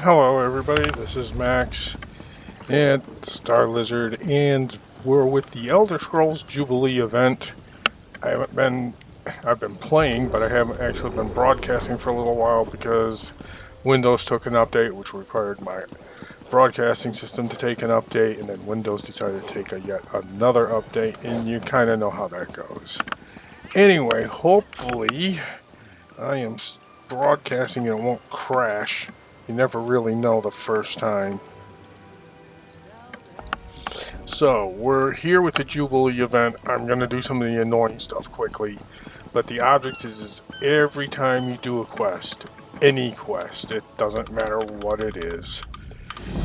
Hello, everybody. This is Max and Star Lizard, and we're with the Elder Scrolls Jubilee event. I haven't been, I've been playing, but I haven't actually been broadcasting for a little while because Windows took an update, which required my broadcasting system to take an update, and then Windows decided to take yet another update, and you kind of know how that goes. Anyway, hopefully, I am broadcasting and it won't crash. You never really know the first time. So, we're here with the Jubilee event. I'm going to do some of the annoying stuff quickly. But the object is every time you do a quest, any quest, it doesn't matter what it is,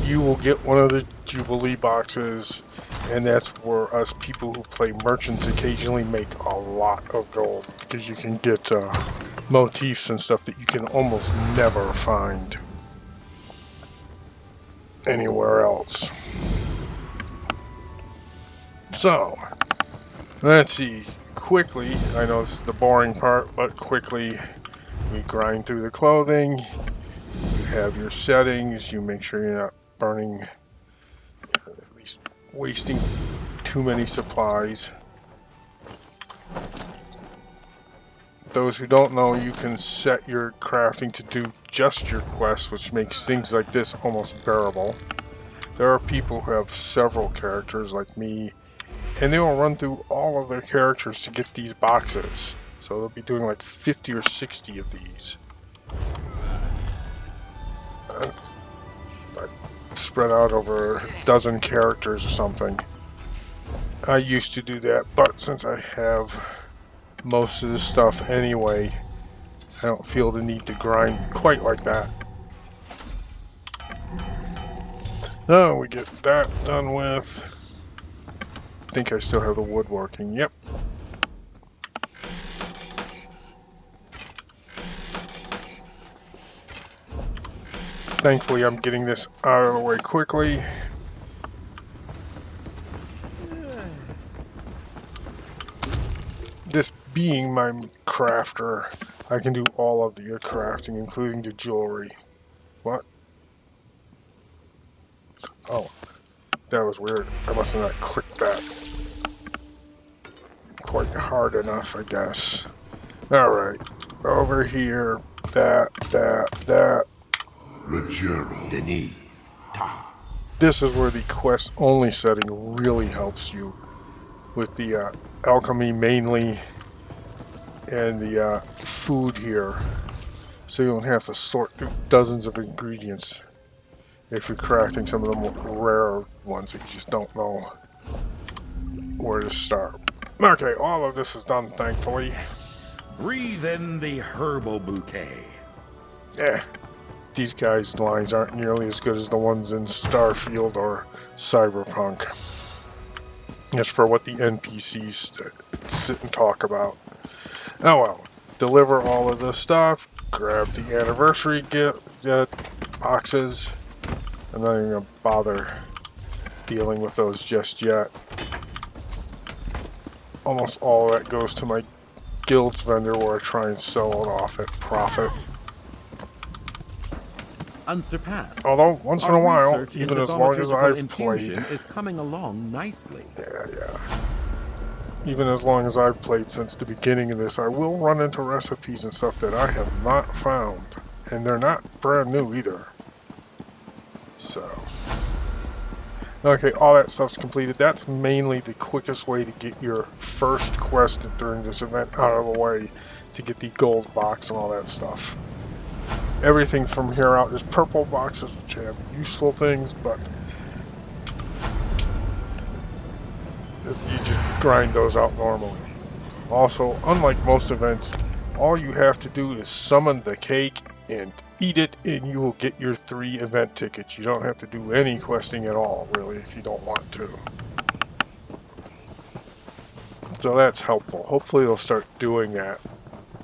you will get one of the Jubilee boxes. And that's where us people who play merchants occasionally make a lot of gold. Because you can get motifs and stuff that you can almost never find anywhere else. So, let's see. Quickly, I know this is the boring part, but quickly we grind through the clothing. You have your settings. You make sure you're not burning, at least wasting too many supplies. Those who don't know, you can set your crafting to do just your quests, which makes things like this almost bearable. There are people who have several characters like me, and they will run through all of their characters to get these boxes. So they'll be doing like 50 or 60 of these. Spread out over a dozen characters or something. I used to do that, but since I have most of this stuff anyway, I don't feel the need to grind quite like that. Oh, we get that done with. I think I still have the woodworking. Yep. Thankfully, I'm getting this out of the way quickly. This being my crafter, I can do all of the crafting, including the jewelry. What? Oh, that was weird. I must have not clicked that quite hard enough, I guess. Alright, over here, that. Denis. This is where the quest only setting really helps you with the alchemy mainly and the food here, so you don't have to sort through dozens of ingredients if you're crafting some of the more rare ones that you just don't know where to start. Okay, all of this is done, thankfully. Breathe in the herbal bouquet. These guys' lines aren't nearly as good as the ones in Starfield or Cyberpunk. As for what the NPCs sit and talk about. Oh well, deliver all of this stuff, grab the anniversary boxes. I'm not even gonna bother dealing with those just yet. Almost all of that goes to my guild's vendor where I try and sell it off at profit. Unsurpassed. Although, once in a while, Research even into as long as thaumaturgical I've played... infusion is coming along nicely. Yeah. Even as long as I've played since the beginning of this, I will run into recipes and stuff that I have not found. And they're not brand new either. So... Okay, all that stuff's completed. That's mainly the quickest way to get your first quest during this event out of the way, to get the gold box and all that stuff. Everything from here out is purple boxes, which have useful things, but you just grind those out normally. Also, unlike most events, all you have to do is summon the cake and eat it, and you will get your 3 event tickets. You don't have to do any questing at all, really, if you don't want to. So that's helpful. Hopefully they'll start doing that.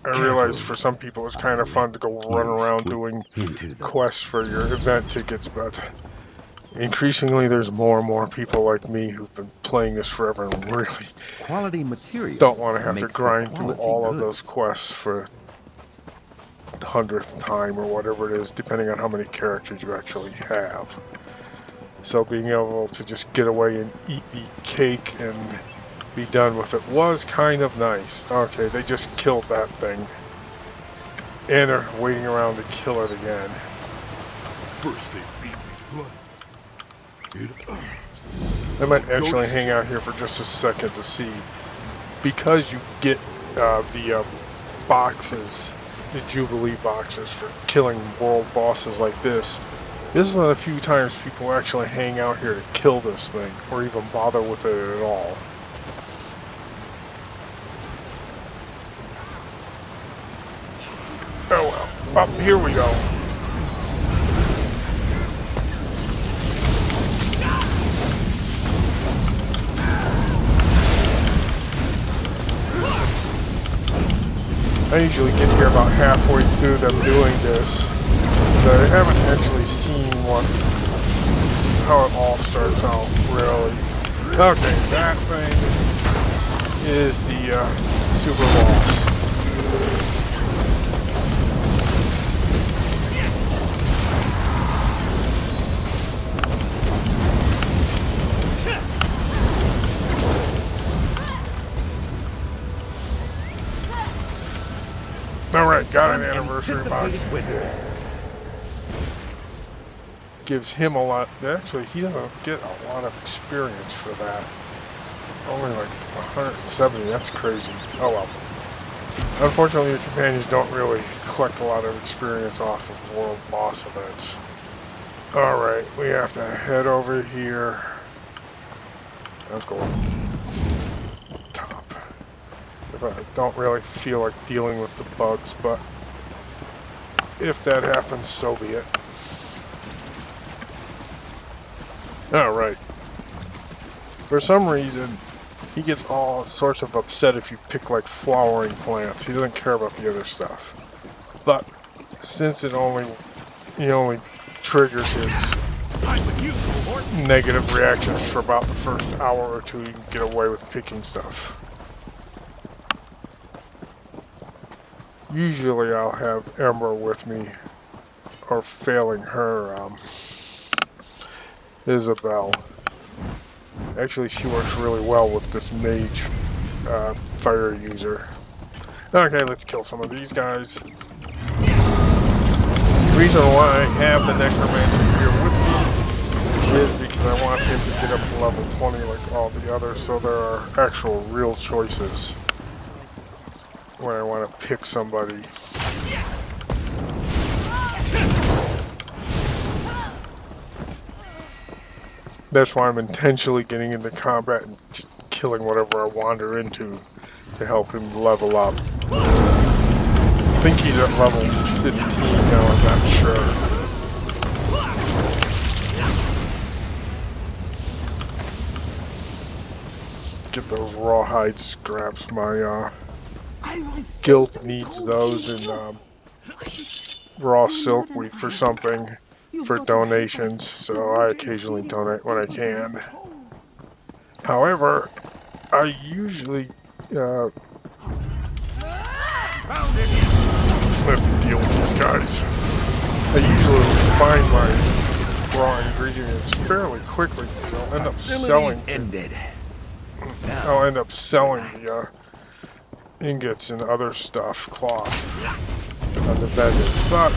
I realize for some people it's kind of fun to go run around doing quests for your event tickets, but increasingly there's more and more people like me who've been playing this forever and really Quality material don't want to have to makes the grind through quality all of goods. those quests for 100th time or whatever it is, depending on how many characters you actually have. So being able to just get away and eat the cake and be done with it was kind of nice. Okay, they just killed that thing. And are waiting around to kill it again. First they beat me bloody. I might actually hang out here for just a second to see. Because you get the boxes, the Jubilee boxes for killing world bosses like this. This is one of the few times people actually hang out here to kill this thing, or even bother with it at all. Oh well, up here we go. I usually get here about halfway through them doing this, so I haven't actually seen how it all starts out, really. Okay, that thing is the super boss. Alright, got an anniversary box. Gives him a lot. Actually, he doesn't get a lot of experience for that. Only like 170, that's crazy. Oh well. Unfortunately, your companions don't really collect a lot of experience off of world boss events. Alright, we have to head over here. I'll go top. If I don't really feel like dealing with the bugs, but if that happens, so be it. Alright. For some reason, he gets all sorts of upset if you pick like flowering plants. He doesn't care about the other stuff. But since he only triggers his negative reactions for about the first hour or two, you can get away with picking stuff. Usually I'll have Ember with me, or failing her, Isabel. Actually, she works really well with this mage fire user. Okay, let's kill some of these guys. The reason why I have the Necromancer here with me is because I want him to get up to level 20 like all the others, so there are actual real choices when I want to pick somebody. That's why I'm intentionally getting into combat and just killing whatever I wander into to help him level up. I think he's at level 15 now, I'm not sure. Get those rawhide scraps. My guild needs those in raw silkweed for something. For donations, so I occasionally donate when I can. However, I usually let me deal with these guys. I usually find my raw ingredients fairly quickly because I'll end up selling. I'll end up selling the ingots and other stuff, cloth, on the vendors, but.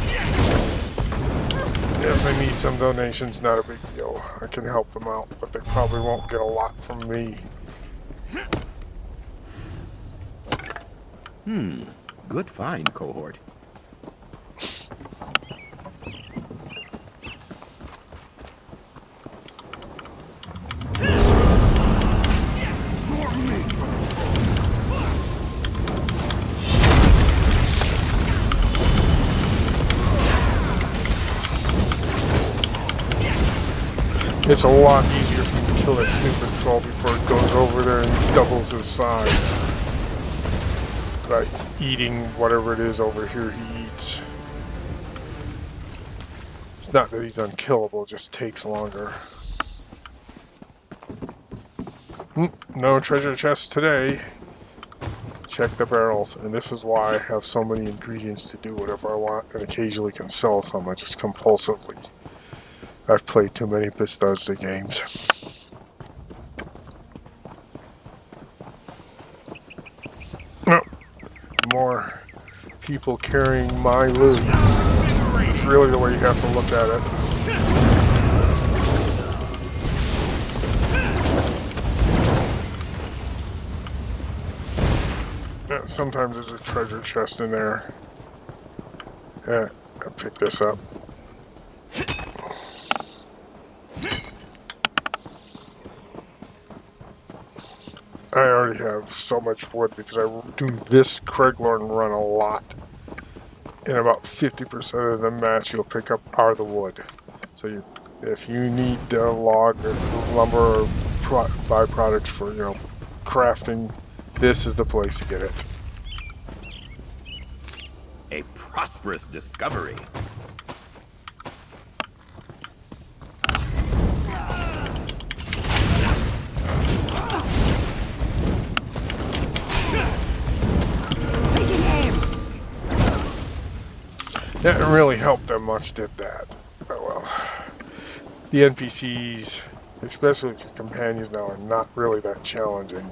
If they need some donations, not a big deal. I can help them out, but they probably won't get a lot from me. Good find, cohort. It's a lot easier for me to kill that stupid troll before it goes over there and doubles his size. By eating whatever it is over here he eats. It's not that he's unkillable, it just takes longer. No treasure chest today. check the barrels, and this is why I have so many ingredients to do whatever I want, and occasionally can sell some. I just compulsively. I've played too many Bethesda games. Oh, more people carrying my loot. It's really the way you have to look at it. Yeah, sometimes there's a treasure chest in there. Yeah, I'll pick this up. I already have so much wood because I do this Craiglorn run a lot. And about 50% of the mats you'll pick up are the wood. So if you need log or lumber or byproducts for, crafting, this is the place to get it. A prosperous discovery. That didn't really help them much, did that? Oh well. The NPCs, especially the companions now, are not really that challenging.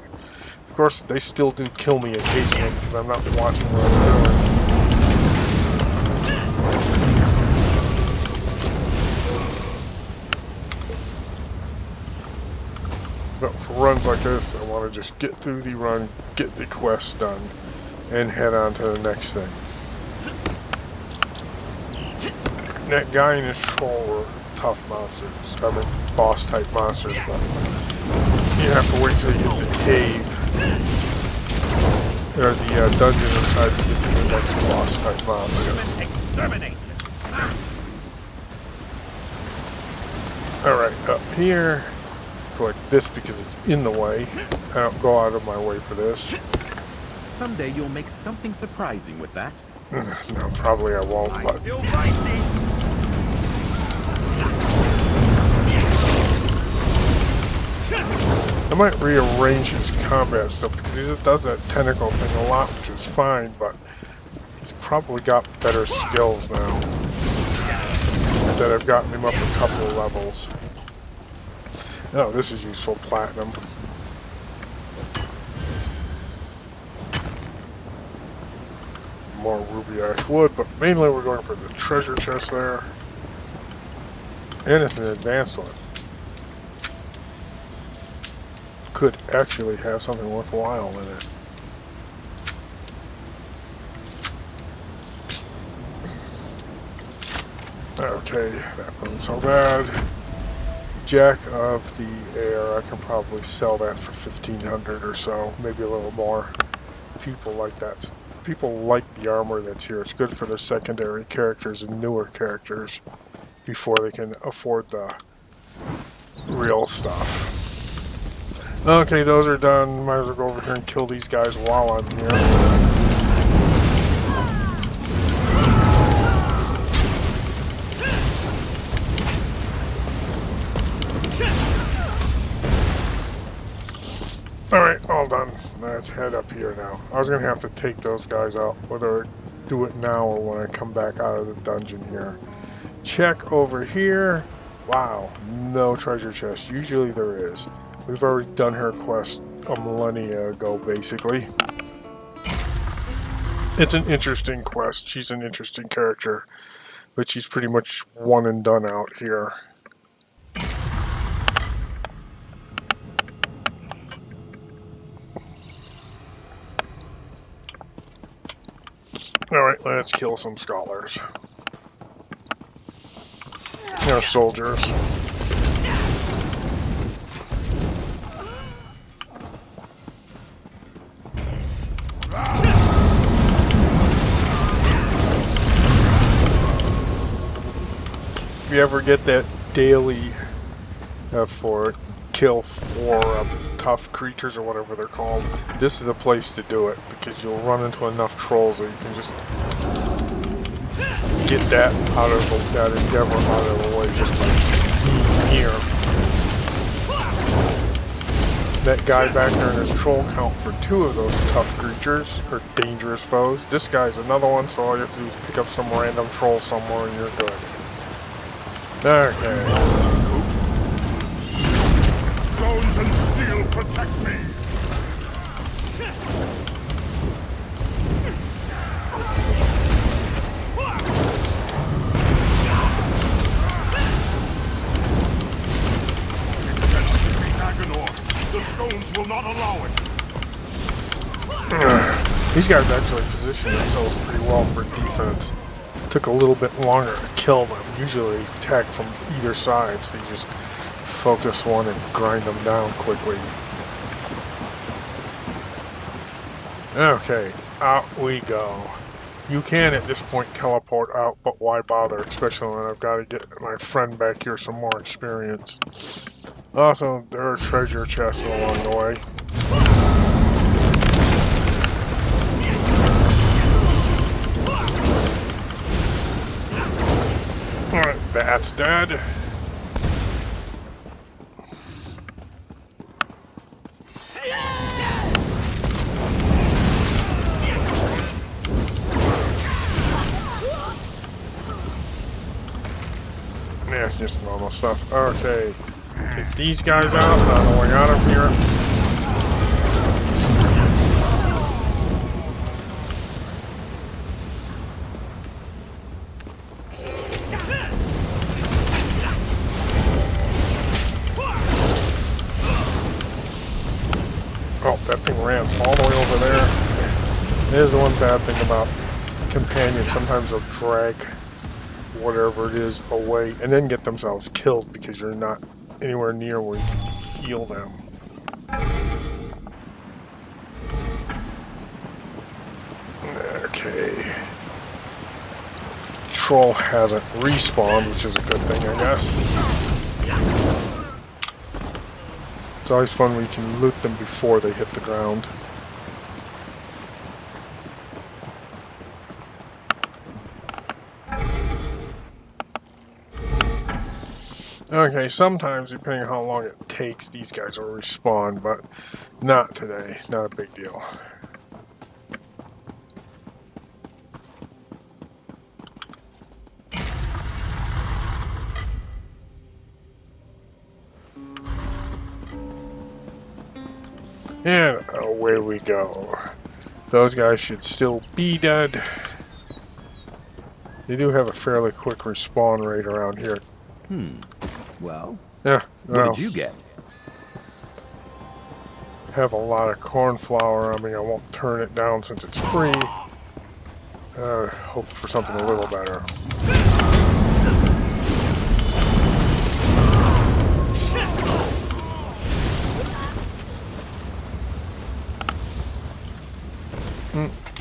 Of course, they still do kill me occasionally because I'm not watching what I'm doing. But for runs like this, I want to just get through the run, get the quest done, and head on to the next thing. That guy and his troll were tough monsters. I mean, boss-type monsters, but you have to wait till you get the cave or the dungeon inside to get to the next boss-type monster. Alright, up here, collect this because it's in the way. I don't go out of my way for this. Someday you'll make something surprising with that. No, probably I won't, but... I might rearrange his combat stuff because he does that tentacle thing a lot, which is fine, but he's probably got better skills now. That I've gotten him up a couple of levels. Oh, this is useful platinum. More ruby ash wood, but mainly we're going for the treasure chest there. And it's an advanced one. Could actually have something worthwhile in it. Okay, that wasn't so bad. Jack of the Air, I can probably sell that for 1,500 or so, maybe a little more. People like that. People like the armor that's here. It's good for their secondary characters and newer characters before they can afford the real stuff. Okay, those are done. Might as well go over here and kill these guys while I'm here. Alright, all done. Let's head up here now. I was going to have to take those guys out, whether I do it now or when I come back out of the dungeon here. Check over here. Wow, no treasure chest. Usually there is. We've already done her quest a millennia ago, basically. It's an interesting quest. She's an interesting character, but she's pretty much one and done out here. Alright, let's kill some scholars. They're soldiers. If you ever get that daily for kill 4 tough creatures or whatever they're called, this is the place to do it because you'll run into enough trolls that you can just get that endeavor out of the way just by being here. that guy back there in his troll count for 2 of those tough creatures, or dangerous foes. This guy's another one, so all you have to do is pick up some random troll somewhere and you're good. Okay. Stones and steel protect me! The stones will not allow it! These guys actually position themselves pretty well for defense. Took a little bit longer to kill them. Usually attack from either side, so you just focus one and grind them down quickly. Okay, out we go. You can at this point teleport out, but why bother, especially when I've got to get my friend back here some more experience. Also, there are treasure chests along the way. Alright, that's dead. Yeah, it's just normal stuff. Okay. Get these guys out on the way out of here. Oh, that thing ran all the way over there. There's the one bad thing about companions. Sometimes they'll drag whatever it is away and then get themselves killed because you're not anywhere near where you can heal them. Okay. Troll hasn't respawned, which is a good thing, I guess. It's always fun when you can loot them before they hit the ground. Okay, sometimes, depending on how long it takes, these guys will respawn, but not today. Not a big deal. And away we go. Those guys should still be dead. They do have a fairly quick respawn rate around here. Well, Yeah, what did you get? Have a lot of cornflower on me. I won't turn it down since it's free. Hope for something a little better.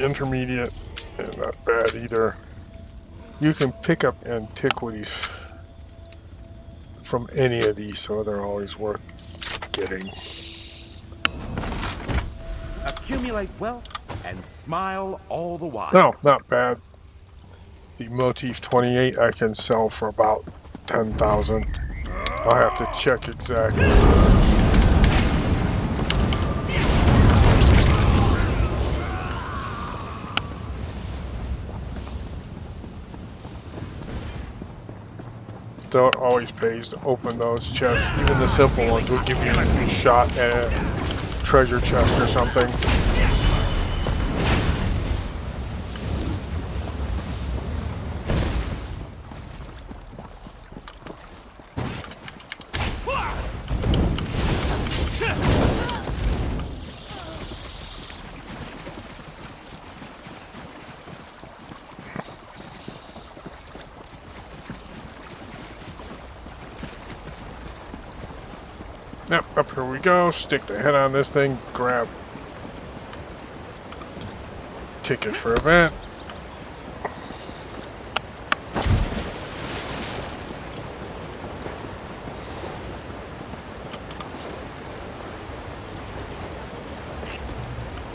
Intermediate, and not bad either. You can pick up antiquities from any of these, so they're always worth getting. Accumulate wealth and smile all the while. No, not bad. The Motif 28 I can sell for about 10,000. I'll have to check exactly. So it always pays to open those chests. Even the simple ones will give you a shot at a treasure chest or something. Yep, up here we go. Stick the head on this thing. Grab ticket for event.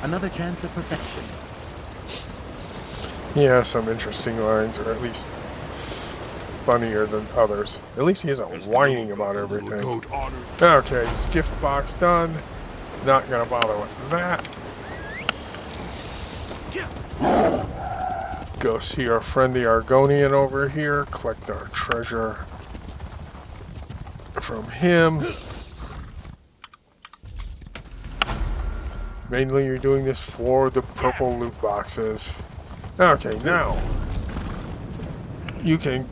Another chance of perfection. Yeah, some interesting lines, or at least funnier than others. At least he isn't whining about everything. Okay, gift box done. Not gonna bother with that. Go see our friend the Argonian over here, collect our treasure from him. Mainly you're doing this for the purple loot boxes. Okay, now you can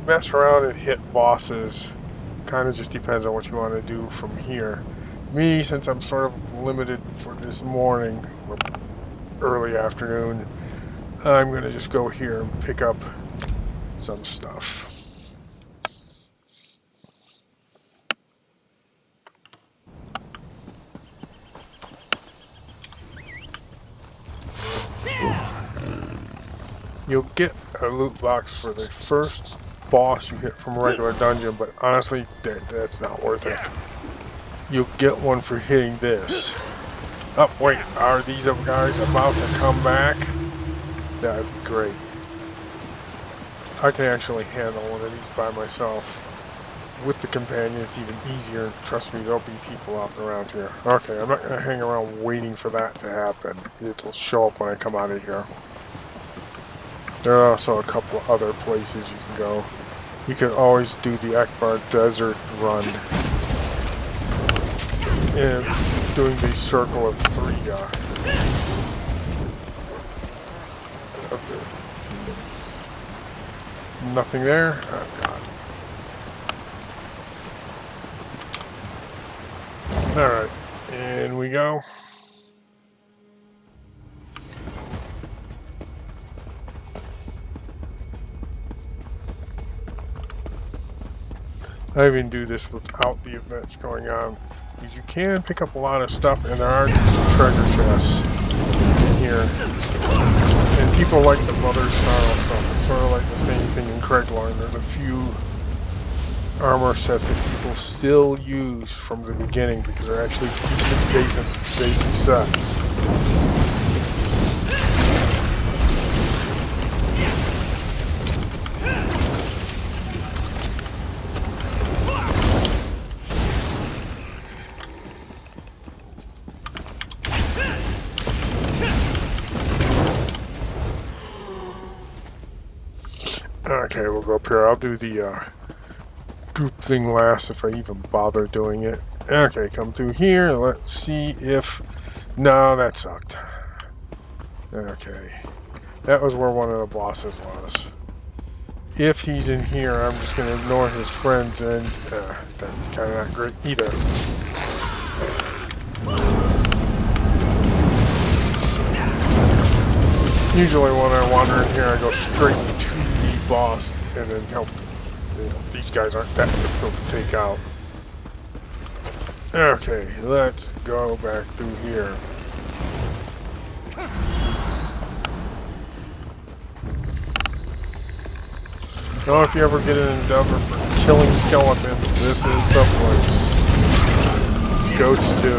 mess around and hit bosses. Kind of just depends on what you want to do from here. Me, since I'm sort of limited for this morning or early afternoon, I'm going to just go here and pick up some stuff. You'll get a loot box for the first boss you hit from a regular dungeon, but honestly, that's not worth it. You'll get one for hitting this. Oh, wait, are these guys about to come back? That'd be great. I can actually handle one of these by myself. With the companion, it's even easier. Trust me, there'll be people out and around here. Okay, I'm not going to hang around waiting for that to happen. It'll show up when I come out of here. There are also a couple of other places you can go. You can always do the Akbar Desert run. And doing the circle of 3 up there. Nothing there? Oh god. Alright, in we go. I even do this without the events going on, because you can pick up a lot of stuff, and there are some treasure chests in here. And people like the Mother Snarl stuff. It's sort of like the same thing in Craiglorn. There's a few armor sets that people still use from the beginning because they're actually decent basic sets. Okay, we'll go up here. I'll do the group thing last if I even bother doing it. Okay, come through here. Let's see if... No, that sucked. Okay. That was where one of the bosses was. If he's in here, I'm just going to ignore his friends, and that's kind of not great either. Usually when I wander in here, I go straight to the boss and then help. You know, these guys aren't that difficult to take out. Okay, let's go back through here. So if you ever get an endeavor for killing skeletons, this is the place. Ghosts do.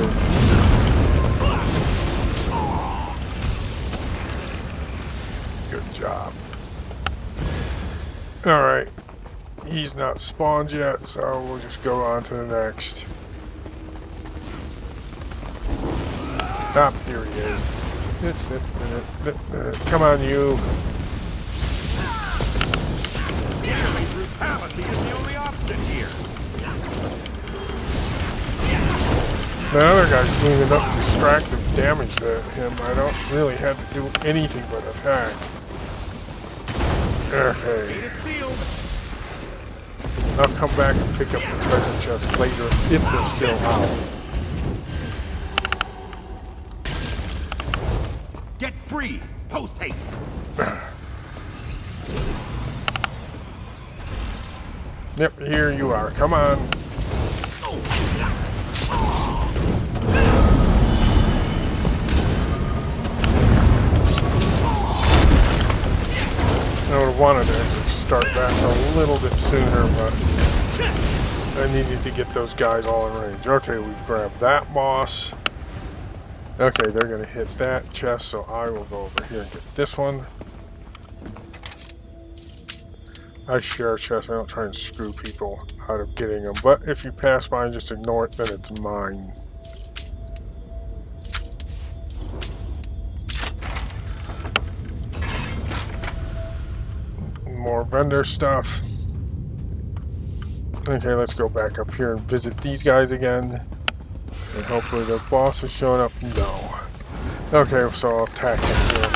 Good job. Alright. He's not spawned yet, so we'll just go on to the next. Stop, here he is. Come on, you. Brutality is the only option here. The other guy's doing enough distractive damage to him. I don't really have to do anything but attack. Okay. I'll come back and pick up the treasure chest later if they're still out. Get free! Post haste! Yep, here you are. Come on. I would have wanted to start that a little bit sooner, but I needed to get those guys all in range. Okay, we've grabbed that boss. Okay, they're going to hit that chest, so I will go over here and get this one. I share chests. I don't try and screw people out of getting them, but if you pass by and just ignore it, then it's mine. vendor stuff. Okay, let's go back up here and visit these guys again. And hopefully the boss is showing up. No. Okay, so I'll attack him here.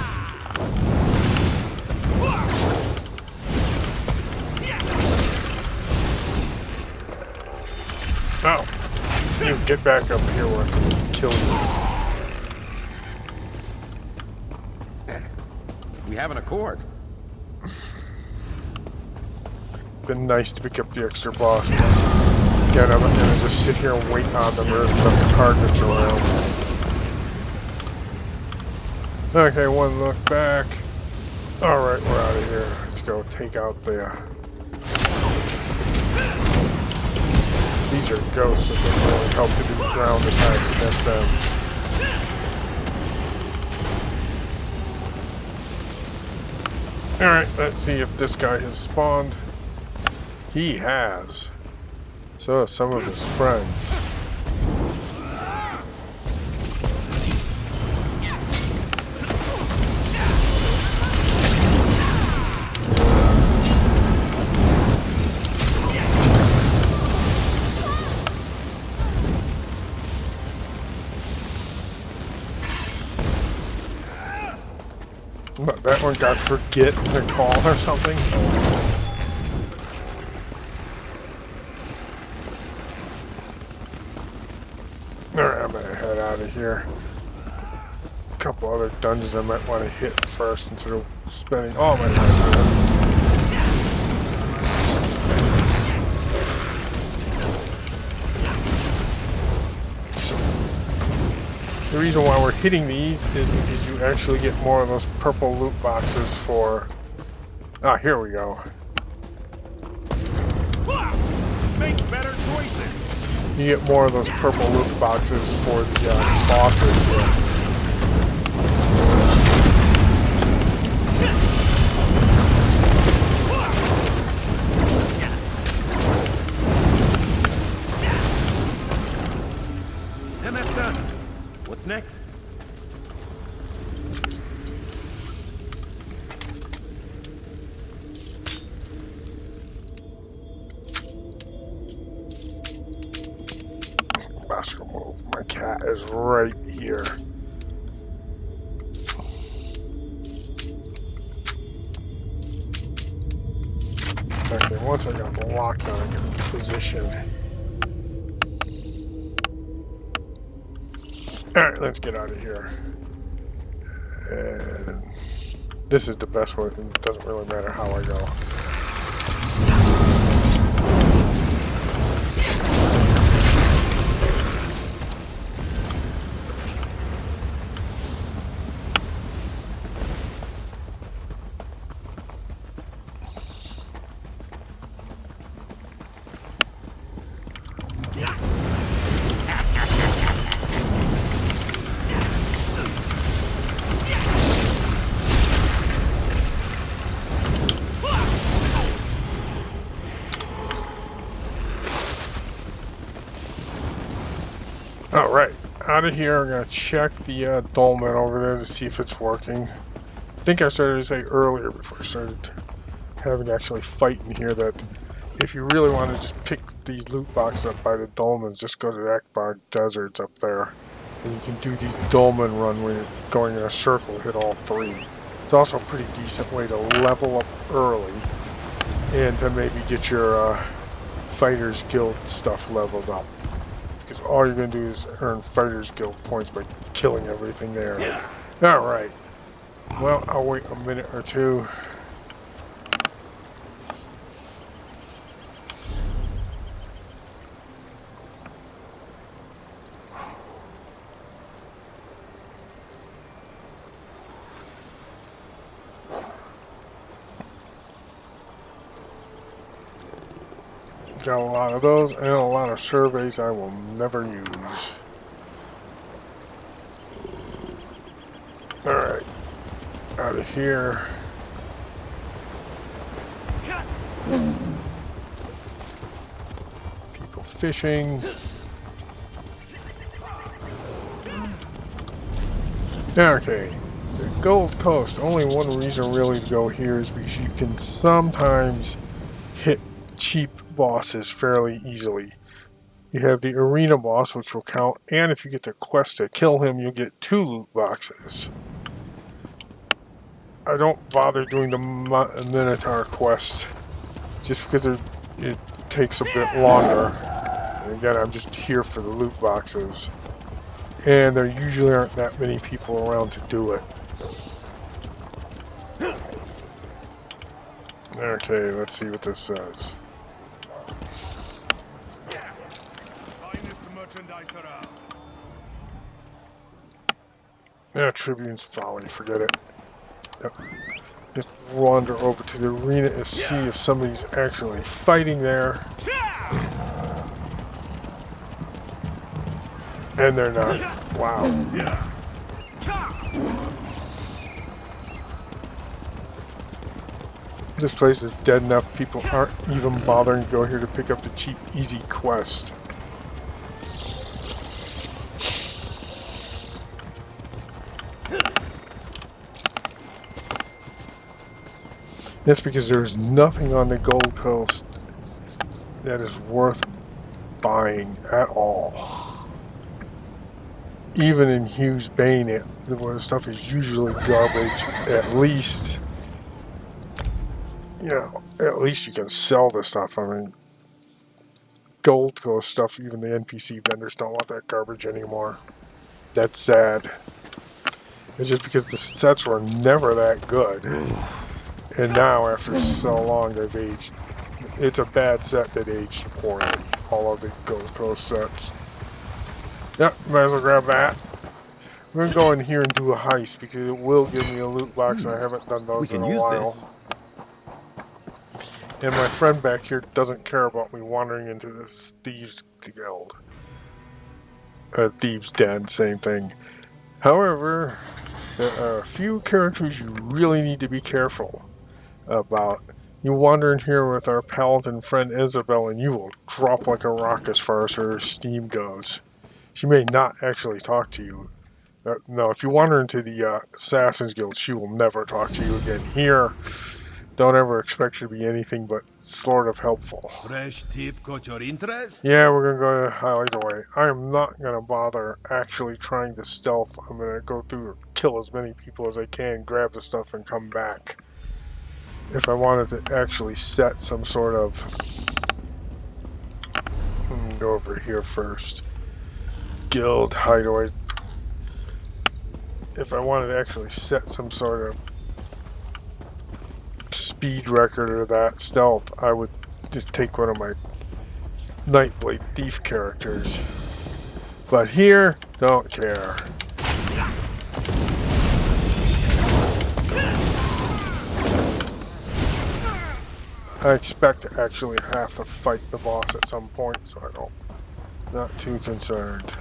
Oh. You get back up here where I can kill you. We have an accord. Been nice to pick up the extra boss. Get him and then just sit here and wait on them. There's enough targets around. Okay, one look back. Alright, we're out of here. Let's go take out the... These are ghosts that don't really help to do ground attacks against them. Alright, let's see if this guy has spawned. He has. So have some of his friends. What, that one got forget to call or something? Alright, I'm gonna head out of here. A couple other dungeons I might want to hit first instead of spending all my time doing it. The reason why we're hitting these is because you actually get more of those purple loot boxes for... Ah, here we go. Make better choices. You get more of those purple loot boxes for the bosses here. And that's done. What's next? Oscar move. My cat is right here. Okay, once I got the lockdown, I get in position. Alright, let's get out of here. And this is the best way. It doesn't really matter how I go. Alright, out of here, I'm going to check the dolmen over there to see if it's working. I think I started to say earlier before I started having to actually fight in here that if you really want to just pick these loot boxes up by the dolmens, just go to the Akbar Deserts up there. And you can do these dolmen run where you're going in a circle, hit all three. It's also a pretty decent way to level up early and to maybe get your Fighters Guild stuff leveled up. Because all you're going to do is earn Fighters Guild points by killing everything there. Alright. Well, I'll wait a minute or two. Got a lot of those and a lot of surveys I will never use. Alright. Out of here. People fishing. Okay. The Gold Coast, only one reason really to go here is because you can sometimes hit cheap bosses fairly easily. You have the arena boss, which will count, and if you get the quest to kill him, you'll get 2 loot boxes. I don't bother doing the Minotaur quest just because it takes a bit longer. And again, I'm just here for the loot boxes. And there usually aren't that many people around to do it. Okay, let's see what this says. Yeah, Tribune's Folly, forget it. Yep. Just wander over to the arena and see if somebody's actually fighting there. And they're not. Wow. This place is dead enough, people aren't even bothering to go here to pick up the cheap, easy quest. That's because there's nothing on the Gold Coast that is worth buying at all. Even in Hughes Bane, where the stuff is usually garbage, at least, you know, at least you can sell the stuff. I mean, Gold Coast stuff, even the NPC vendors don't want that garbage anymore. That's sad. It's just because the sets were never that good. And now, after so long, they've aged. It's a bad set that aged poorly. All of the Gold Coast sets. Yep, might as well grab that. We're gonna go in here and do a heist because it will give me a loot box. I haven't done those in a while. This. And my friend back here doesn't care about me wandering into this thieves guild. Thieves den, same thing. However, there are a few characters you really need to be careful about. You wander in here with our paladin friend Isabel and you will drop like a rock as far as her steam goes. She may not actually talk to you. No, if you wander into the Assassin's Guild, she will never talk to you again. Here, don't ever expect her to be anything but sort of helpful. Fresh tip got your interest? Yeah, we're going to go to Hideaway. I am not going to bother actually trying to stealth. I'm going to go through and kill as many people as I can, grab the stuff, and come back. If I wanted to actually set some sort of... go over here first. Guild Hideaway. If I wanted to actually set some sort of speed record or that stealth, I would just take one of my Nightblade Thief characters. But here, don't care. I expect to actually have to fight the boss at some point, so I don't. Not too concerned.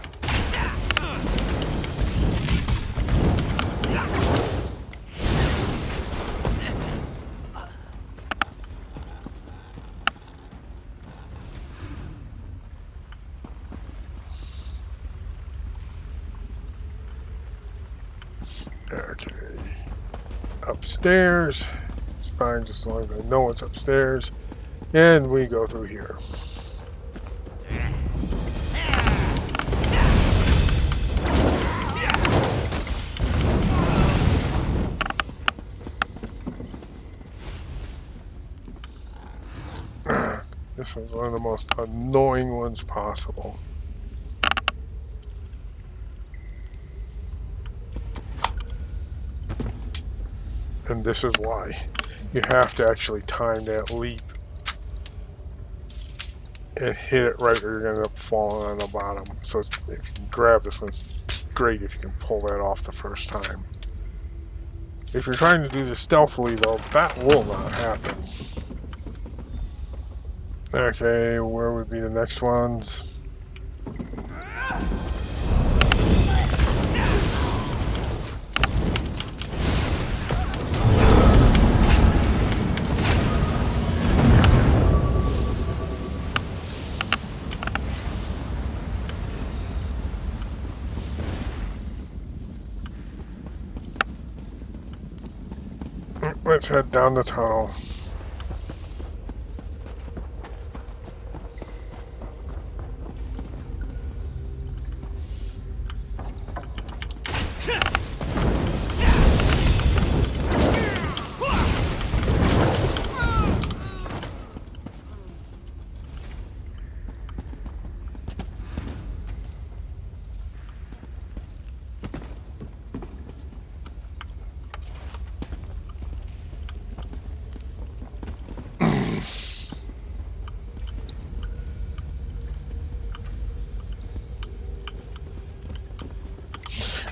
Okay. Upstairs. It's fine just as long as I know it's upstairs. And we go through here. This is one of the most annoying ones possible. And this is why. You have to actually time that leap and hit it right or you're going to end up falling on the bottom. So if you can grab this one, it's great if you can pull that off the first time. If you're trying to do this stealthily though, that will not happen. Okay, where would be the next ones? let's head down the tunnel.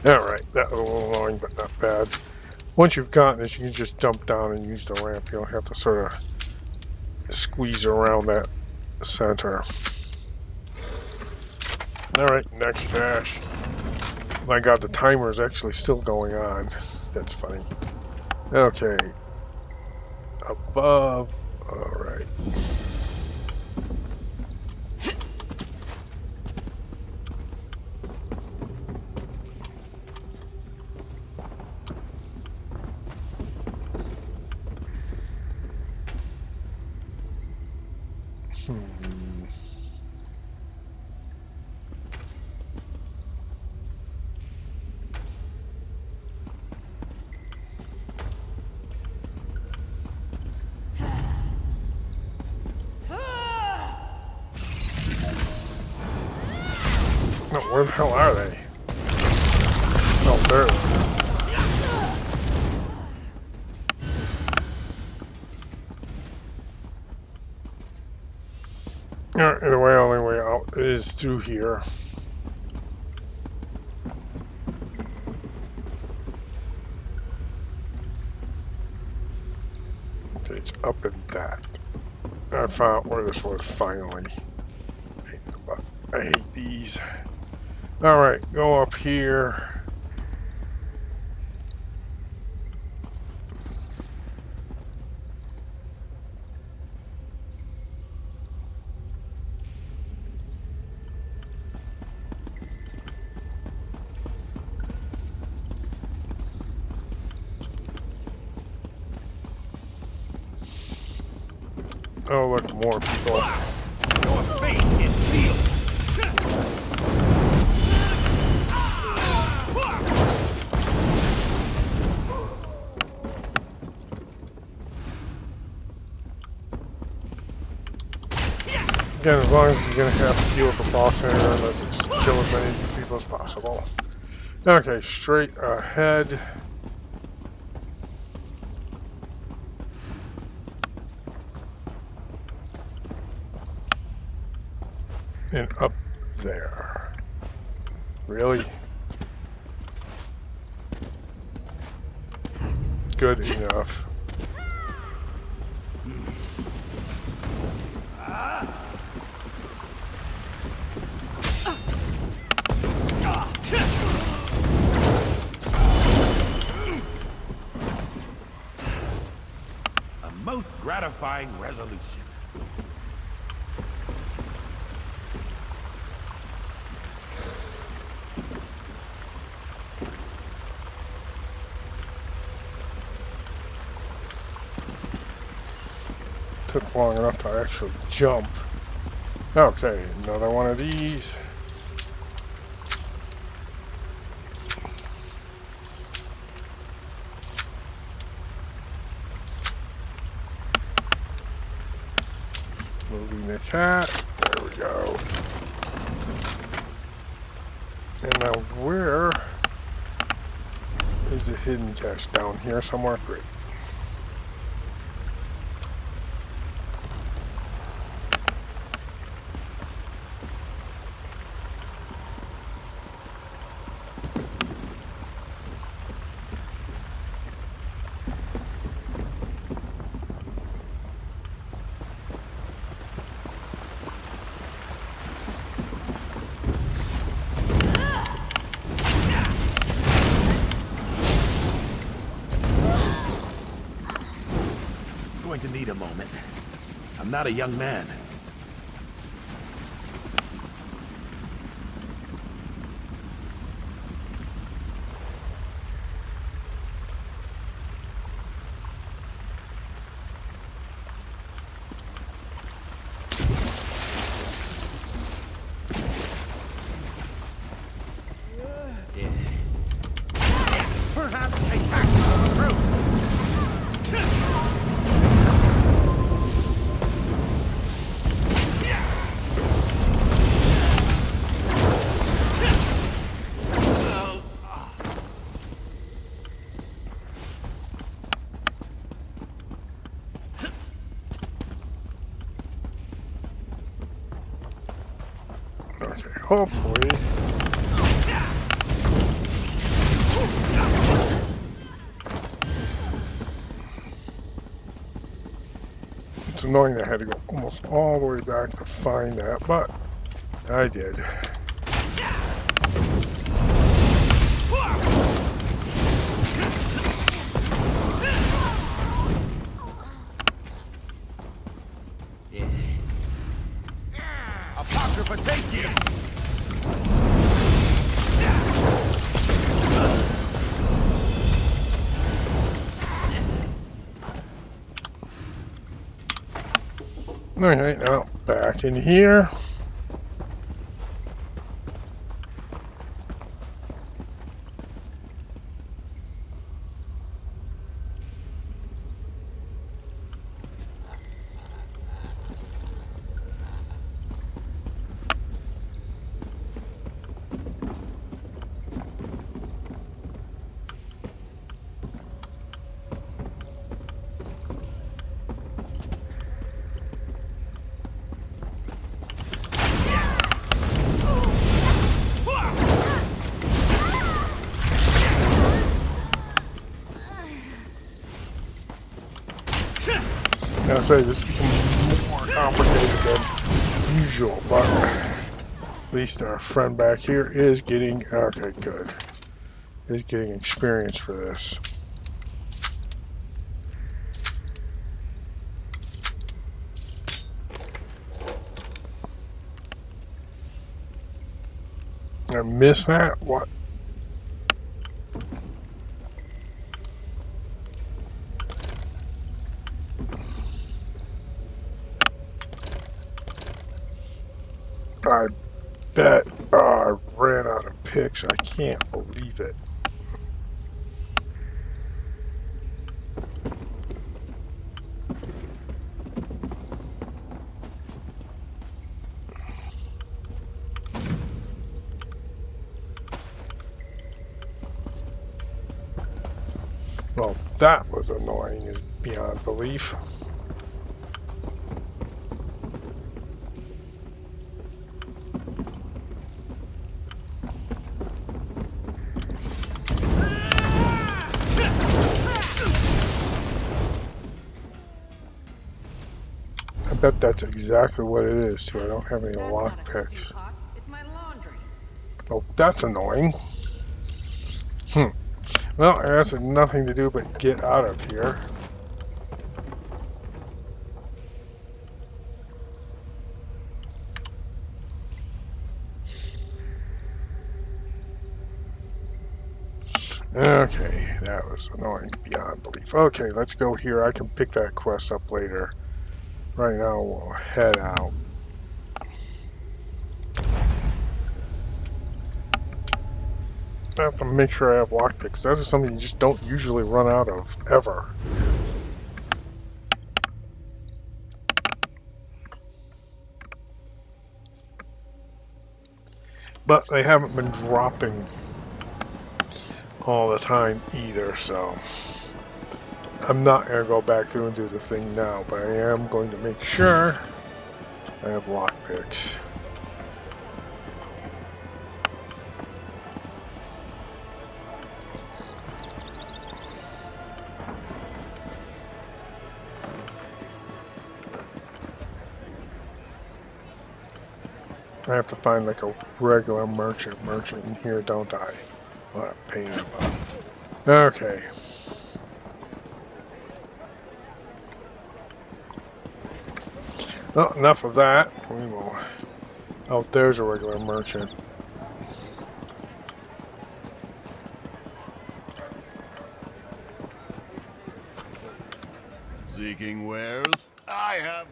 Alright, that was a little annoying, but not bad. Once you've gotten this, you can just jump down and use the ramp. You don't have to sort of squeeze around that center. Alright, next cache. My god, the timer is actually still going on. That's funny. Okay. Above. Alright. No, where the hell are they? Oh, there they are. The only way out is through here. Okay, it's up in that. I found where this was finally. I hate these. Alright, go up here. Oh, look, more people. Your fate is sealed. Again, as long as you're going to have to deal with the boss here, let's just kill as many of these people as possible. Okay, straight ahead. And up there. Really? Good enough. A most gratifying resolution. Took long enough to actually jump. Okay, another one of these. Moving the cat. There we go. And now where is the hidden cache? Down here somewhere? Great. Going to need a moment. I'm not a young man. Okay, hopefully. It's annoying that I had to go almost all the way back to find that, but I did. Apocrypha, take you! Alright, now back in here. I say this becomes more complicated than usual, but at least our friend back here is getting, okay, good, is getting experience for this. I missed that? What? I bet I ran out of picks. I can't believe it. Well, that was annoying is beyond belief. I bet that's exactly what it is, too. I don't have any lock picks. It's my laundry. Oh, that's annoying. Well, it has nothing to do but get out of here. Okay, that was annoying beyond belief. Okay, let's go here. I can pick that quest up later. Right now, we'll head out. I have to make sure I have lockpicks. That is something you just don't usually run out of, ever. But they haven't been dropping all the time either, so I'm not going to go back through and do the thing now, but I am going to make sure I have lockpicks. I have to find like a regular merchant in here, don't I? What a pain in the butt. Okay. Well, enough of that. We will. Oh, there's a regular merchant. Seeking wares? I have.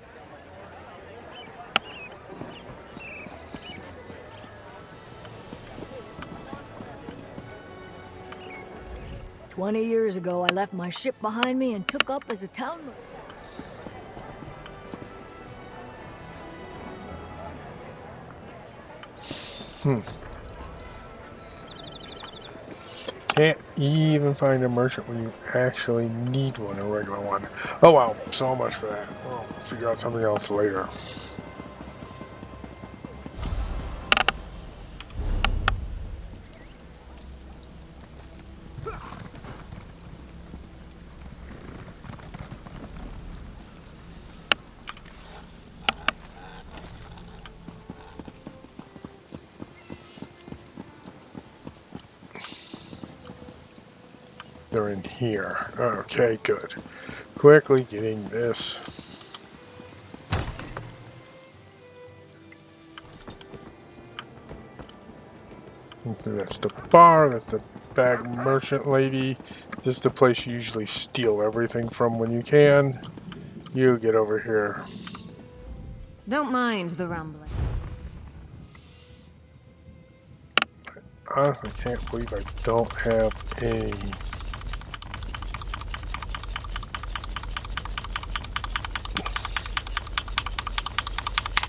20 years ago, I left my ship behind me and took up as a town. Can't even find a merchant when you actually need one, a regular one. Oh wow, so much for that. We'll figure out something else later. they're in here. Okay, good. Quickly getting this. That's the bar, that's the bag merchant lady. This is the place you usually steal everything from when you can. You get over here. Don't mind the rumbling. Honestly, can't believe I don't have any.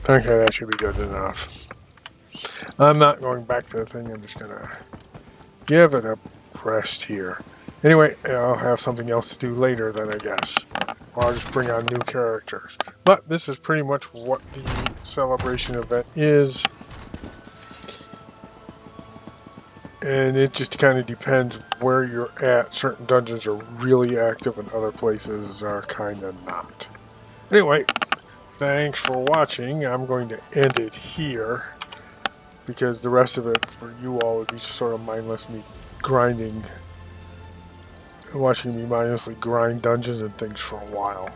Okay, that should be good enough. I'm not going back to the thing, I'm just gonna give it a rest here. Anyway, I'll have something else to do later then, I guess. Or I'll just bring on new characters. But this is pretty much what the celebration event is. And it just kind of depends where you're at. Certain dungeons are really active and other places are kind of not. Anyway, thanks for watching. I'm going to end it here, because the rest of it for you all would be sort of mindless me grinding, watching me mindlessly grind dungeons and things for a while.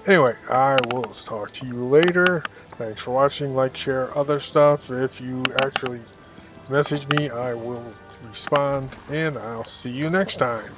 Anyway, I will talk to you later. Thanks for watching. Like, share, other stuff. If you actually message me, I will respond, and I'll see you next time.